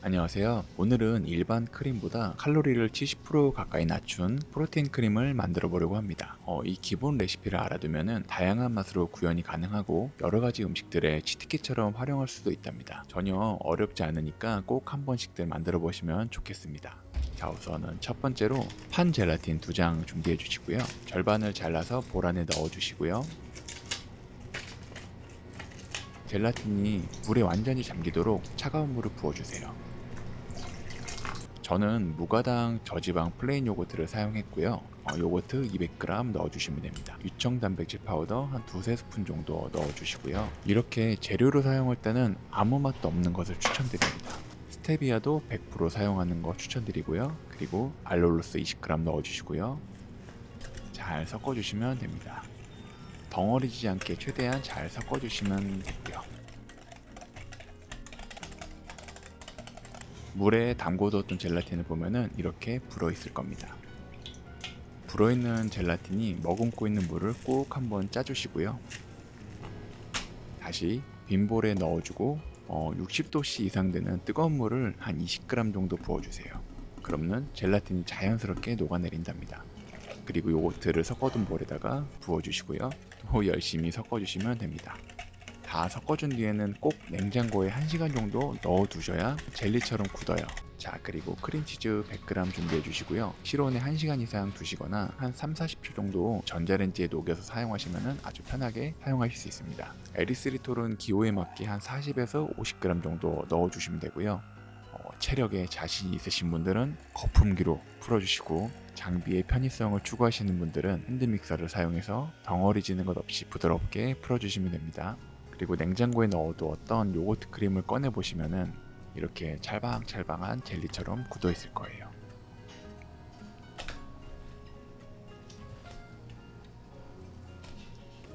안녕하세요. 오늘은 일반 크림보다 칼로리를 70% 가까이 낮춘 프로테인 크림을 만들어 보려고 합니다. 이 기본 레시피를 알아두면 다양한 맛으로 구현이 가능하고 여러 가지 음식들의 치트키처럼 활용할 수도 있답니다. 전혀 어렵지 않으니까 꼭 한 번씩들 만들어 보시면 좋겠습니다. 자, 우선은 첫 번째로 판 젤라틴 2장 준비해 주시고요. 절반을 잘라서 볼 안에 넣어 주시고요. 젤라틴이 물에 완전히 잠기도록 차가운 물을 부어 주세요. 저는 무가당 저지방 플레인 요거트를 사용했고요. 요거트 200g 넣어주시면 됩니다. 유청 단백질 파우더 한 두세 스푼 정도 넣어주시고요. 이렇게 재료로 사용할 때는 아무 맛도 없는 것을 추천드립니다. 스테비아도 100% 사용하는 거 추천드리고요. 그리고 알룰로스 20g 넣어주시고요. 잘 섞어주시면 됩니다. 덩어리지지 않게 최대한 잘 섞어주시면 되고요. 물에 담궈뒀던 젤라틴을 보면은 이렇게 불어있을 겁니다. 불어있는 젤라틴이 머금고 있는 물을 꼭 한번 짜주시고요. 다시 빈 볼에 넣어주고 60도씨 이상 되는 뜨거운 물을 한 20g 정도 부어주세요. 그러면 젤라틴이 자연스럽게 녹아내린답니다. 그리고 요거트를 섞어둔 볼에다가 부어주시고요. 또 열심히 섞어주시면 됩니다. 다 섞어준 뒤에는 꼭 냉장고에 1시간 정도 넣어두셔야 젤리처럼 굳어요. 자, 그리고 크림치즈 100g 준비해 주시고요. 실온에 1시간 이상 두시거나 한 3-40초 정도 전자레인지에 녹여서 사용하시면 아주 편하게 사용하실 수 있습니다. 에리스리톨은 기호에 맞게 한 40에서 50g 정도 넣어주시면 되고요. 체력에 자신이 있으신 분들은 거품기로 풀어주시고, 장비의 편의성을 추구하시는 분들은 핸드믹서를 사용해서 덩어리지는 것 없이 부드럽게 풀어주시면 됩니다. 그리고 냉장고에 넣어두었던 요거트 크림을 꺼내 보시면은 이렇게 찰방찰방한 젤리처럼 굳어 있을 거예요.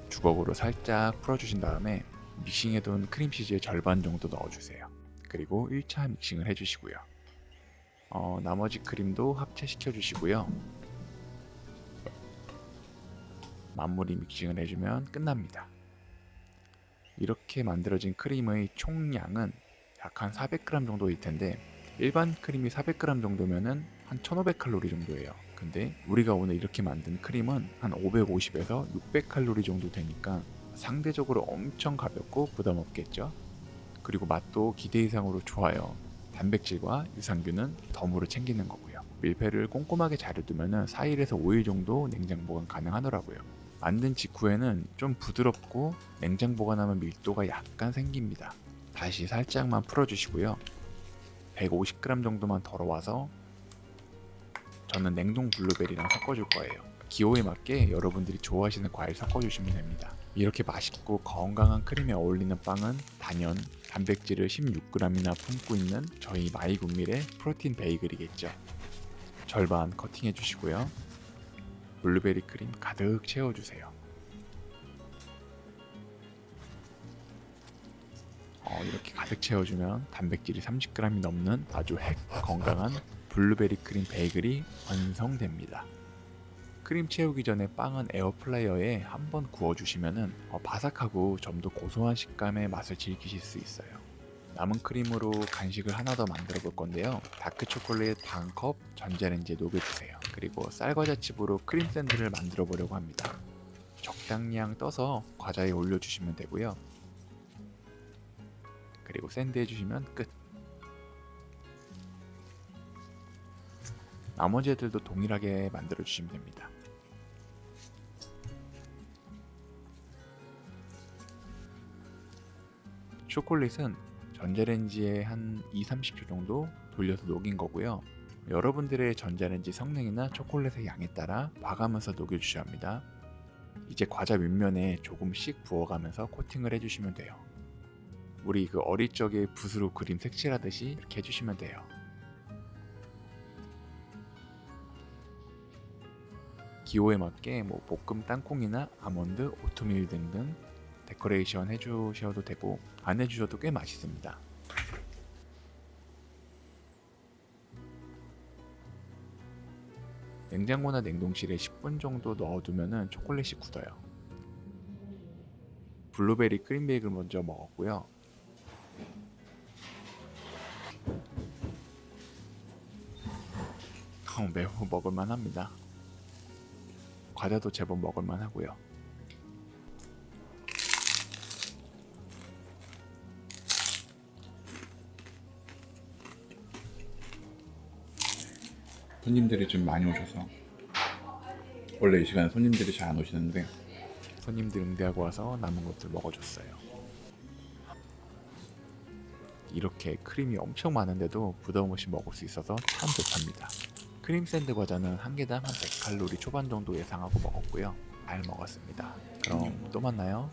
주걱으로 살짝 풀어주신 다음에 믹싱해둔 크림치즈의 절반 정도 넣어주세요. 그리고 1차 믹싱을 해주시고요. 나머지 크림도 합체시켜 주시고요. 마무리 믹싱을 해주면 끝납니다. 이렇게 만들어진 크림의 총량은 약 한 400g 정도일 텐데, 일반 크림이 400g 정도면은 한 1500칼로리 정도예요. 근데 우리가 오늘 이렇게 만든 크림은 한 550에서 600칼로리 정도 되니까 상대적으로 엄청 가볍고 부담 없겠죠. 그리고 맛도 기대 이상으로 좋아요. 단백질과 유산균은 덤으로 챙기는 거고요. 밀폐를 꼼꼼하게 잘해두면 4일에서 5일 정도 냉장 보관 가능하더라고요. 만든 직후에는 좀 부드럽고 냉장 보관하면 밀도가 약간 생깁니다. 다시 살짝만 풀어주시고요. 150g 정도만 덜어와서 저는 냉동 블루베리랑 섞어줄 거예요. 기호에 맞게 여러분들이 좋아하시는 과일 섞어주시면 됩니다. 이렇게 맛있고 건강한 크림에 어울리는 빵은 단연 단백질을 16g이나 품고 있는 저희 마이굿밀의 프로틴 베이글이겠죠. 절반 커팅해 주시고요. 블루베리 크림 가득 채워주세요. 이렇게 가득 채워주면 단백질이 30g이 넘는 아주 핵 건강한 블루베리 크림 베이글이 완성됩니다. 크림 채우기 전에 빵은 에어프라이어에 한번 구워주시면 바삭하고 좀 더 고소한 식감의 맛을 즐기실 수 있어요. 남은 크림으로 간식을 하나 더 만들어 볼 건데요. 다크 초콜릿 반컵 전자레인지에 녹여주세요. 그리고 쌀과자칩으로 크림 샌드를 만들어 보려고 합니다. 적당량 떠서 과자에 올려주시면 되고요. 그리고 샌드 해주시면 끝. 나머지 애들도 동일하게 만들어 주시면 됩니다. 초콜릿은 전자레인지에 한 2-30초 정도 돌려서 녹인 거고요. 여러분들의 전자레인지 성능이나 초콜릿의 양에 따라 봐가면서 녹여주셔야 합니다. 이제 과자 윗면에 조금씩 부어가면서 코팅을 해주시면 돼요. 우리 그 어릴 적에 붓으로 그림 색칠하듯이 이렇게 해주시면 돼요. 기호에 맞게 볶음 땅콩이나 아몬드, 오트밀 등등 데코레이션 해주셔도 되고 안 해주셔도 꽤 맛있습니다. 냉장고나 냉동실에 10분 정도 넣어두면 초콜릿이 굳어요. 블루베리 크림 베이글 먼저 먹었고요. 매우 먹을만 합니다. 과자도 제법 먹을만 하고요. 손님들이 좀 많이 오셔서 원래 이 시간에 손님들이 잘 안 오시는데 손님들 응대하고 와서 남은 것들 먹어줬어요. 이렇게 크림이 엄청 많은데도 부담 없이 먹을 수 있어서 참 좋답니다. 크림 샌드 과자는 한 개당 한 100칼로리 초반 정도 예상하고 먹었고요. 잘 먹었습니다. 그럼 또 만나요.